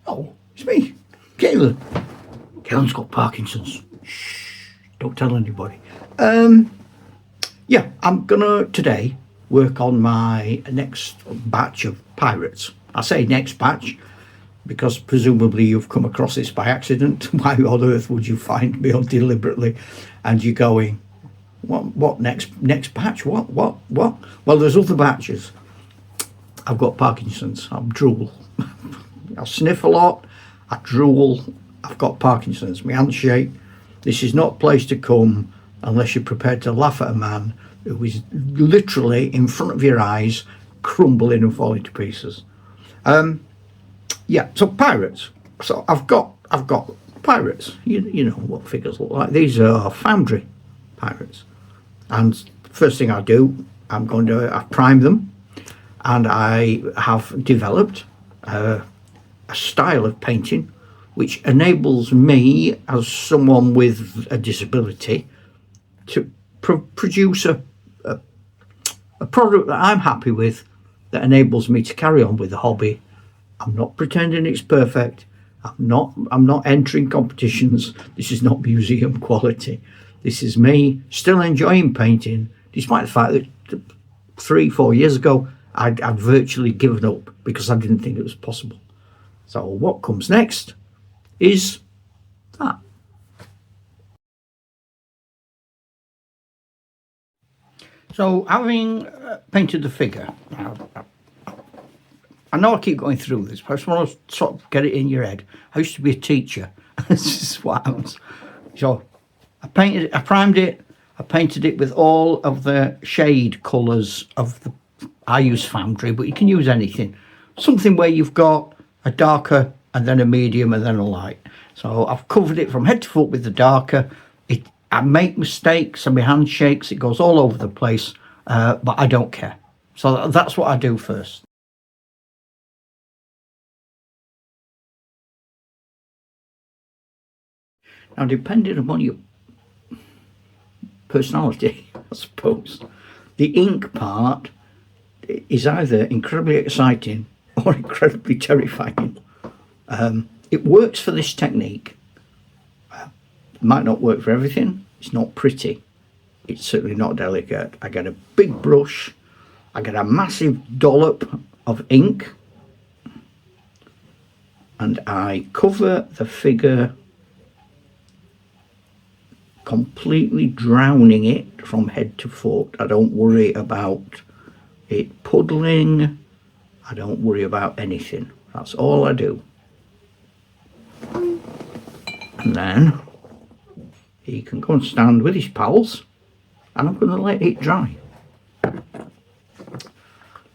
Oh, it's me, Caitlin. Caitlin's got Parkinson's. Shh, don't tell anybody. Yeah, I'm gonna today work on my next batch of pirates. I say next batch because presumably you've come across this by accident. Why on earth would you find me on deliberately? And you're going, what next batch? What? Well, there's other batches. I've got Parkinson's. I'm drool. I sniff a lot. I drool. I've got Parkinson's. My hands shake. This is not a place to come unless you're prepared to laugh at a man who is literally in front of your eyes, crumbling and falling to pieces. Yeah. So pirates. So I've got pirates. You know what figures look like. These are foundry pirates. And first thing I do, I prime them, and I have developed a style of painting which enables me, as someone with a disability, to produce a product that I'm happy with, that enables me to carry on with the hobby. I'm not pretending it's perfect. I'm not entering competitions. This is not museum quality. This is me still enjoying painting, despite the fact that 3-4 years ago I'd virtually given up because I didn't think it was possible. So what comes next is that. So having painted the figure, I know I keep going through this, but I just want to sort of get it in your head. I used to be a teacher. This is what happens. So I primed it, I painted it with all of the shade colours of the, I use Foundry, but you can use anything. Something where you've got a darker and then a medium and then a light. So I've covered it from head to foot with the darker. I make mistakes and my hand shakes, it goes all over the place, but I don't care. So that's what I do first. Now, depending upon your personality, I suppose, the ink part is either incredibly exciting or incredibly terrifying. It works for this technique. It might not work for everything. It's not pretty. It's certainly not delicate. I get a big brush. I get a massive dollop of ink. And I cover the figure, completely drowning it from head to foot. I don't worry about it puddling. I don't worry about anything. That's all I do. And then he can go and stand with his pals, and I'm going to let it dry.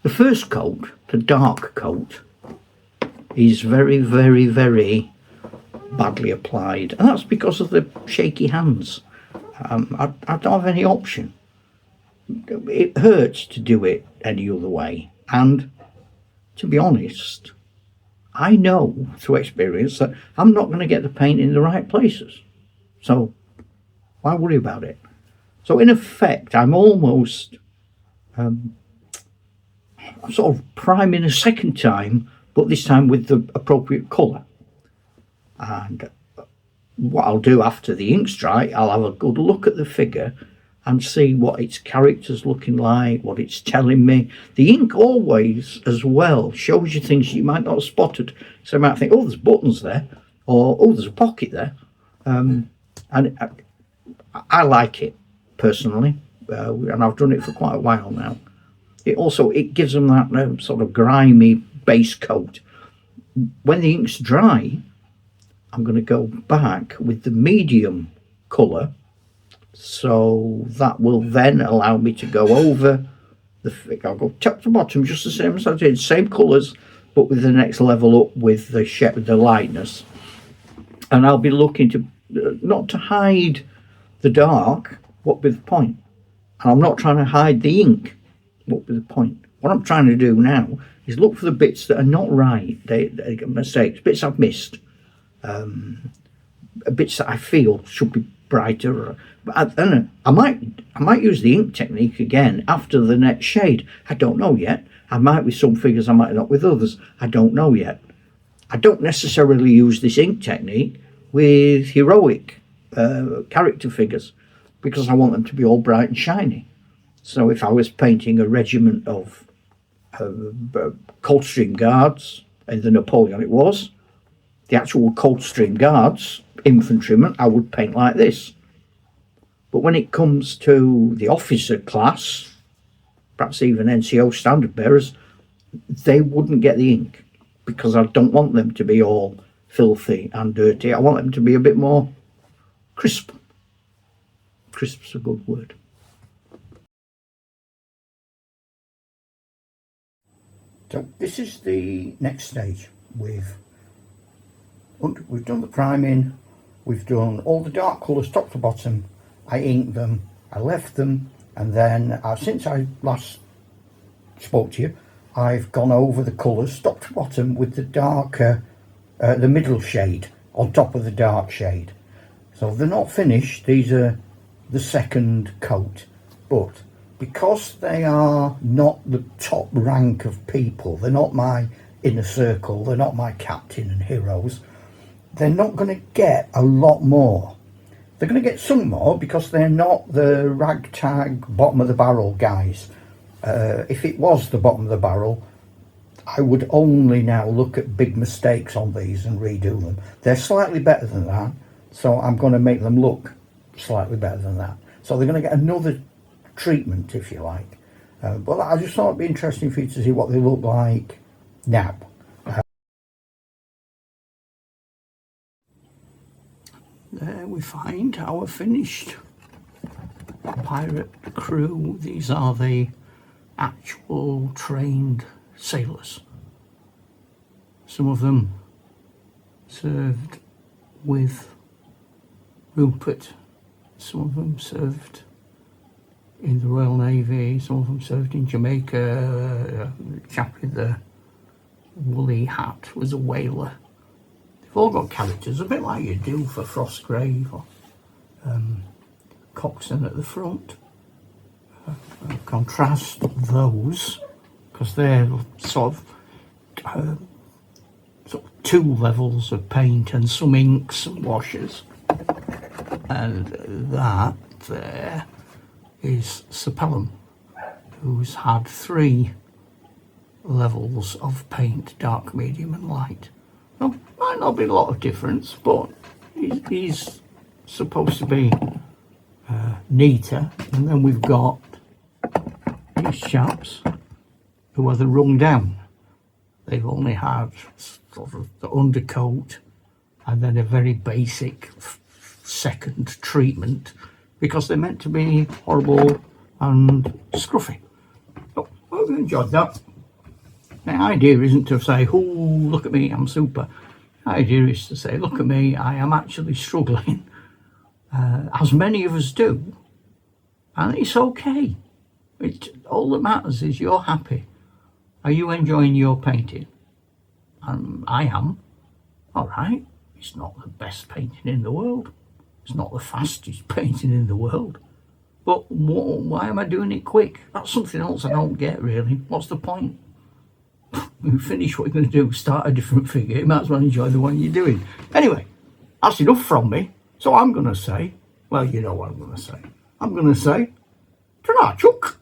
The first coat, the dark coat, is very, very, very badly applied, and that's because of the shaky hands. I don't have any option. It hurts to do it any other way, and to be honest, I know through experience that I'm not going to get the paint in the right places, so why worry about it? So in effect, I'm almost sort of priming a second time, but this time with the appropriate colour. And what I'll do after the ink's dry, I'll have a good look at the figure and see what its character's looking like, what it's telling me. The ink always, as well, shows you things you might not have spotted. So you might think, oh, there's buttons there, or oh, there's a pocket there. And I like it, personally, and I've done it for quite a while now. It gives them that sort of grimy base coat. When the ink's dry, I'm going to go back with the medium colour, so that will then allow me to go over the figure. I'll go top to bottom just the same as I did, same colours, but with the next level up with the lightness. And I'll be looking to not to hide the dark, what with the point. And I'm not trying to hide the ink, what with the point. What I'm trying to do now is look for the bits that are not right. They get mistakes, bits I've missed. Bits that I feel should be brighter. But I don't know. I might use the ink technique again after the next shade. I don't know yet. I might with some figures, I might not with others. I don't know yet. I don't necessarily use this ink technique with heroic character figures because I want them to be all bright and shiny. So if I was painting a regiment of Coldstream Guards in the Napoleonic Wars, the actual Coldstream Guards infantrymen I would paint like this. But when it comes to the officer class, perhaps even NCO standard bearers, they wouldn't get the ink because I don't want them to be all filthy and dirty. I want them to be a bit more crisp. Crisp's a good word. So this is the next stage. We've done the priming, we've done all the dark colours top to bottom. I inked them, I left them, and then since I last spoke to you, I've gone over the colours top to bottom with the darker, the middle shade on top of the dark shade. So they're not finished, these are the second coat, but because they are not the top rank of people, they're not my inner circle, they're not my captain and heroes, they're not going to get a lot more. They're going to get some more because they're not the ragtag bottom of the barrel guys. If it was the bottom of the barrel, I would only now look at big mistakes on these and redo them. They're slightly better than that, so I'm going to make them look slightly better than that. So they're going to get another treatment, if you like. But I just thought it'd be interesting for you to see what they look like now. There we find our finished pirate crew. These are the actual trained sailors. Some of them served with Rupert, some of them served in the Royal Navy, some of them served in Jamaica. The chap with the woolly hat was a whaler. They've all got characters, a bit like you do for Frostgrave or Coxswain at the front. Contrast those, because they're sort of two levels of paint and some inks and washes. And that there is Sir Pelham, who's had 3 levels of paint, dark, medium and light. Well, might not be a lot of difference, but he's supposed to be neater. And then we've got these chaps who are the rung down. They've only had sort of the undercoat and then a very basic second treatment because they're meant to be horrible and scruffy. So, I hope you enjoyed that. The idea isn't to say, oh, look at me, I'm super. The idea is to say, look at me, I am actually struggling, as many of us do, and it's okay. All that matters is you're happy. Are you enjoying your painting? I am. All right, it's not the best painting in the world. It's not the fastest painting in the world. But why am I doing it quick? That's something else I don't get, really. What's the point? You finish what you're going to do, start a different figure. You might as well enjoy the one you're doing. Anyway, that's enough from me. So I'm going to say, well, you know what I'm going to say. I'm going to say, ta-ra, Chuck.